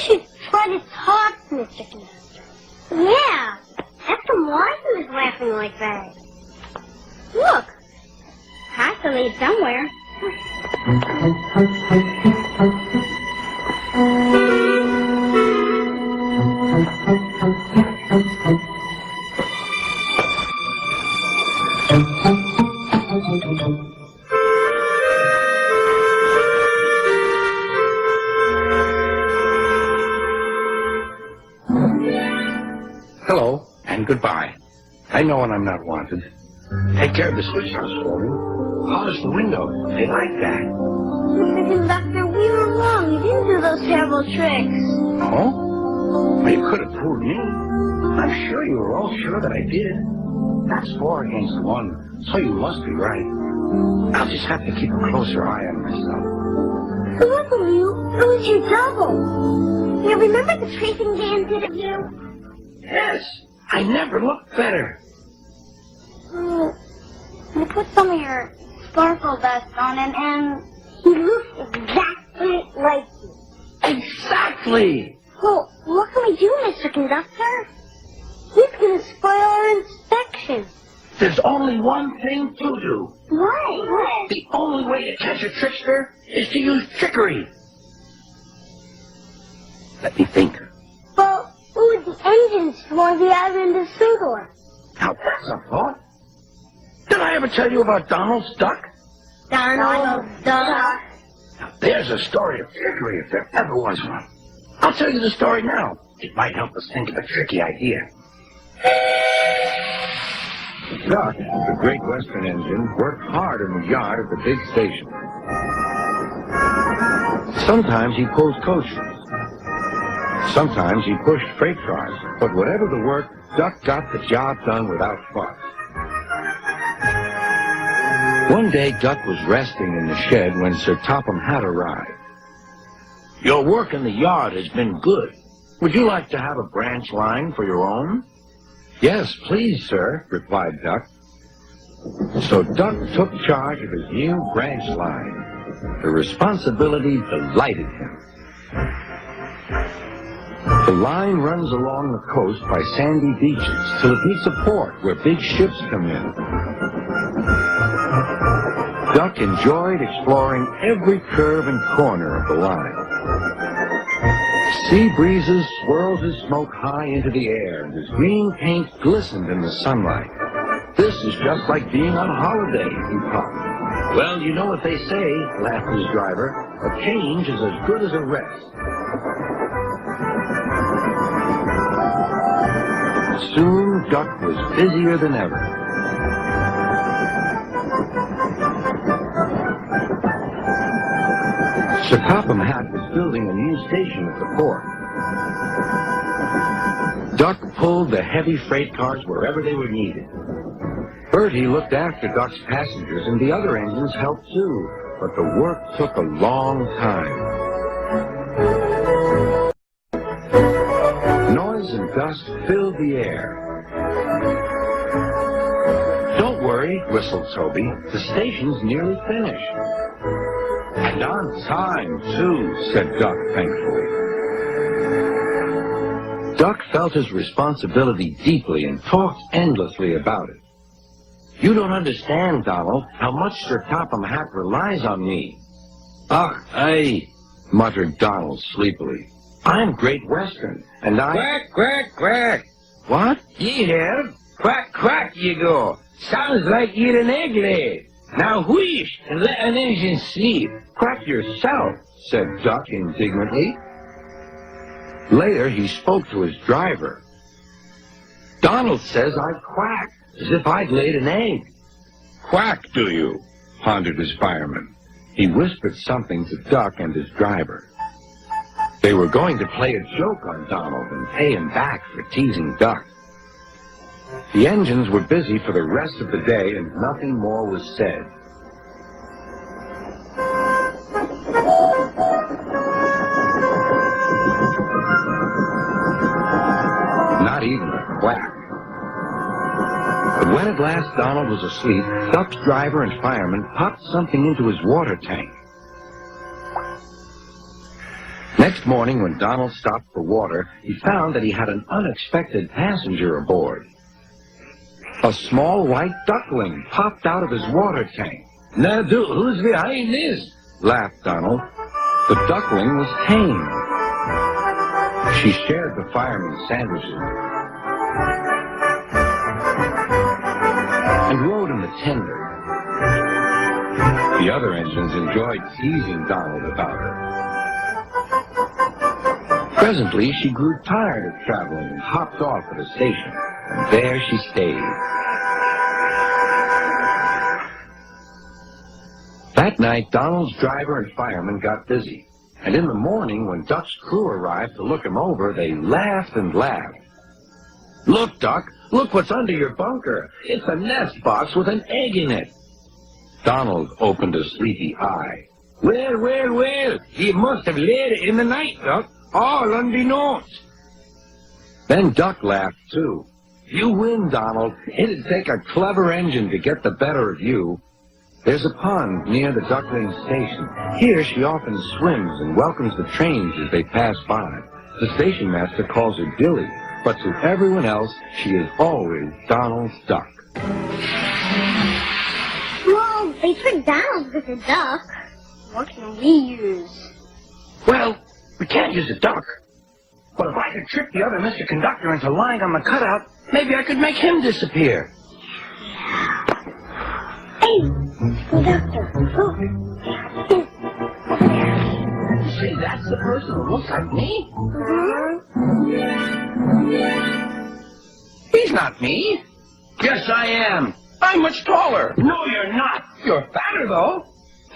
should try to talk, Mr. Conductor. Yeah, that's why he was laughing like that. Look, has to lead somewhere. Hello, and goodbye. I know when I'm not wanted. Take care of the switch house for me. Polish the window. They like that. Mr. Conductor, we were wrong. You didn't do those terrible tricks. Oh? Well, you could have fooled me. I'm sure you were all sure that I did. That's 4 against 1, so you must be right. I'll just have to keep a closer eye on myself. It wasn't you. It was your double. You remember the tracing Dan did of you? Yes, I never looked better. Oh, I put some of your sparkle dust on him, and he looks exactly like you. Exactly! Well, what can we do, Mr. Conductor? He's going to spoil our inspection. There's only one thing to do. What? The only way to catch a trickster is to use trickery. Let me think. Well, what would the engines for the island of Singapore? Now, that's a thought. Did I ever tell you about Donald's duck? Donald's duck. Now, there's a story of trickery if there ever was one. I'll tell you the story now. It might help us think of a tricky idea. Duck, the Great Western engine, worked hard in the yard of the big station. Sometimes he pulled coaches. Sometimes he pushed freight cars. But whatever the work, Duck got the job done without fuss. One day, Duck was resting in the shed when Sir Topham Hatt arrived. Your work in the yard has been good. Would you like to have a branch line for your own? Yes, please, sir, replied Duck. So Duck took charge of his new branch line. The responsibility delighted him. The line runs along the coast by sandy beaches till it meets a port where big ships come in. Duck enjoyed exploring every curve and corner of the line. Sea breezes swirled his smoke high into the air, and his green paint glistened in the sunlight. This is just like being on holiday, he thought. Well, you know what they say, laughed his driver. A change is as good as a rest. Soon, Duck was busier than ever. Sir Topham Hatt was building a new station at the port. Duck pulled the heavy freight cars wherever they were needed. Bertie looked after Duck's passengers, and the other engines helped too, but the work took a long time. Noise and dust filled the air. Don't worry, whistled Toby. The station's nearly finished. And on time, too, said Duck thankfully. Duck felt his responsibility deeply and talked endlessly about it. You don't understand, Donald, how much Sir Topham Hatt relies on me. Ach, aye, muttered Donald sleepily. I'm Great Western, and I... Quack, quack, quack. What? Ye hear? Quack, quack, ye go. Sounds like ye're an egg laid. Now whoosh, and let an engine sleep. Quack yourself, said Duck indignantly. Later, he spoke to his driver. Donald says I quacked, as if I'd laid an egg. Quack, do you? Pondered his fireman. He whispered something to Duck and his driver. They were going to play a joke on Donald and pay him back for teasing Duck. The engines were busy for the rest of the day, and nothing more was said. Not even a quack. But when at last Donald was asleep, Duck's driver and fireman popped something into his water tank. Next morning, when Donald stopped for water, he found that he had an unexpected passenger aboard. A small white duckling popped out of his water tank. Now, who's behind this? Laughed Donald. The duckling was tame. She shared the fireman's sandwiches and rode in the tender. The other engines enjoyed teasing Donald about her. Presently, she grew tired of traveling and hopped off at a station, and there she stayed. That night, Donald's driver and fireman got busy, and in the morning, when Duck's crew arrived to look him over, they laughed and laughed. "Look, Duck, look what's under your bunker. It's a nest box with an egg in it." Donald opened a sleepy eye. Well, you must have laid it in the night, Duck, all unbeknownst. Then Duck laughed, too. "You win, Donald. It'd take a clever engine to get the better of you." There's a pond near the duckling station. Here she often swims and welcomes the trains as they pass by. The station master calls her Billy, but to everyone else, she is always Donald's duck. Well, they tricked Donald with a duck. What can we use? Well, we can't use a duck. But if I could trick the other Mr. Conductor into lying on the cutout, maybe I could make him disappear. Hey, Conductor, look. See, that's the person who looks like me. He's not me. Yes, I am. I'm much taller. No, you're not. You're fatter, though.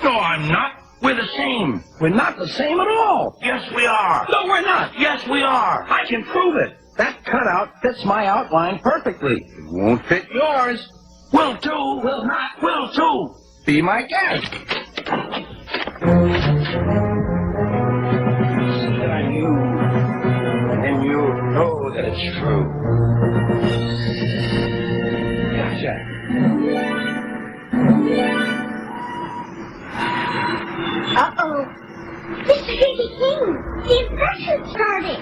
No, I'm not. We're the same. We're not the same at all. Yes, we are. No, we're not. Yes, we are. I can prove it. That cutout fits my outline perfectly. It won't fit yours. Will do. Will not. Will too. Be my guest. See that I'm you, and then you'll know that it's true. Gotcha. Uh-oh. Mr. Baby King, the infection started.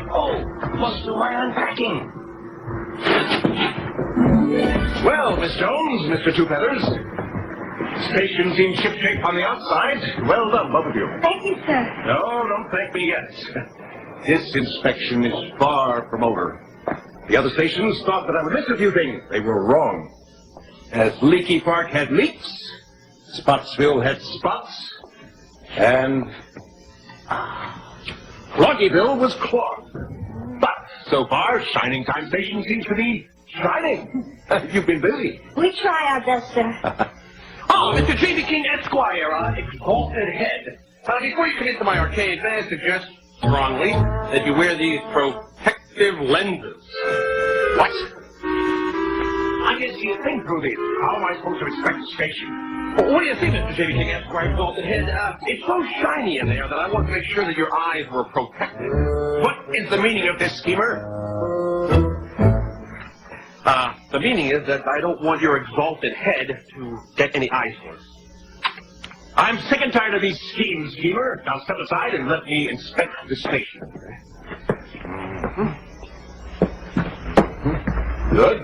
Oh, must do my unpacking. Well, Miss Jones, Mr. Two Feathers. Station seems shipshape on the outside. Well done, both of you. Thank you, sir. No, don't thank me yet. This inspection is far from over. The other stations thought that I would miss a few things. They were wrong. As Leaky Park had leaks, Spotsville had spots, and Cloggyville was clogged. But so far, Shining Time Station seems to be shining. You've been busy. We try our best, sir. Oh, Mr. J.B. King Esquire, exalted head. Before you come into my arcade, may I suggest strongly that you wear these protective lenses? What? I can't see a thing through these. How am I supposed to inspect the station? Well, what do you think, Mr. J.B. King Esquire, exalted head? It's so shiny in there that I want to make sure that your eyes were protected. What is the meaning of this, schemer? The meaning is that I don't want your exalted head to get any eye sores. I'm sick and tired of these schemes, schemer. Now step aside and let me inspect the station. Good.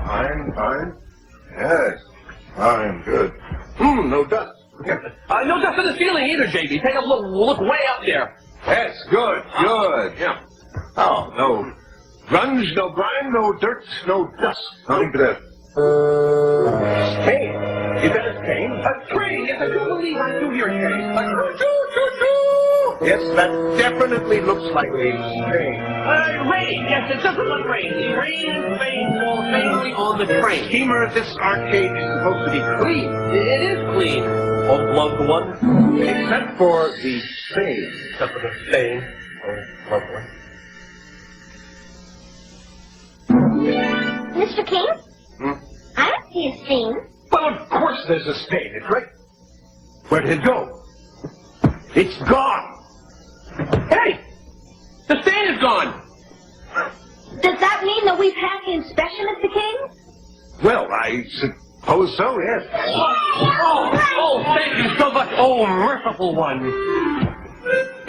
Fine. Yes, fine, good. No dust. No dust in the ceiling either, J.B. Take a look way up there. Yes, good. Yeah. Oh, no grunge, no grime, no dirt, no dust. I'm good. Hey, is that a train? A train! Yes, I do believe I do hear a train. Yes, that definitely looks like a train. Rain! Yes, it doesn't look rain. Rain falls mainly on the train. Schemer, this arcade is supposed to be clean. It is clean. Oh, loved one. Except for the stain. Except for the stain. Oh, loved one. Mr. King? I don't see a stain. Well, of course there's a stain. It's right. Where did it go? It's gone. Hey! The stain is gone! Does that mean that we passed the inspection, Mr. King? Well, I suppose so, yes. Oh, thank you so much. Oh, merciful one.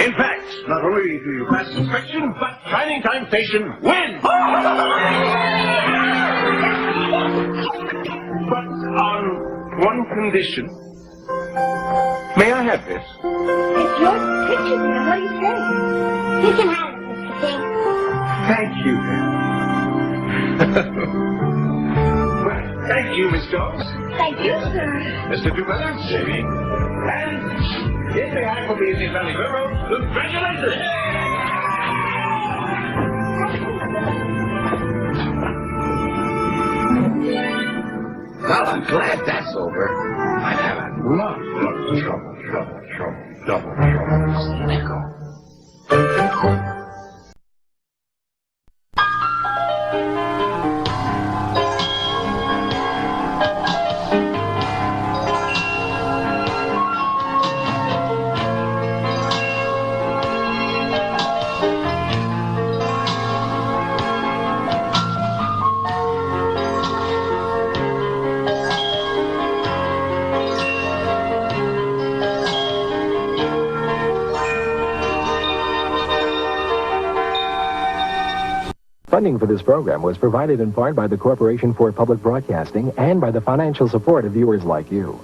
In fact, not only do you pass inspection, but Shining Time Station wins! But on one condition. May I have this? It's your picture, dear. What do you say? You can have it, Mr. King. Thank you. Well, thank you, Miss Jones. Thank you, sir. Mr. Dubeller, Jamie. And in behalf of the Indian Valley Railroad, congratulations! Well, I'm glad that's over. I've had a lot of trouble. Let go. Funding for this program was provided in part by the Corporation for Public Broadcasting and by the financial support of viewers like you.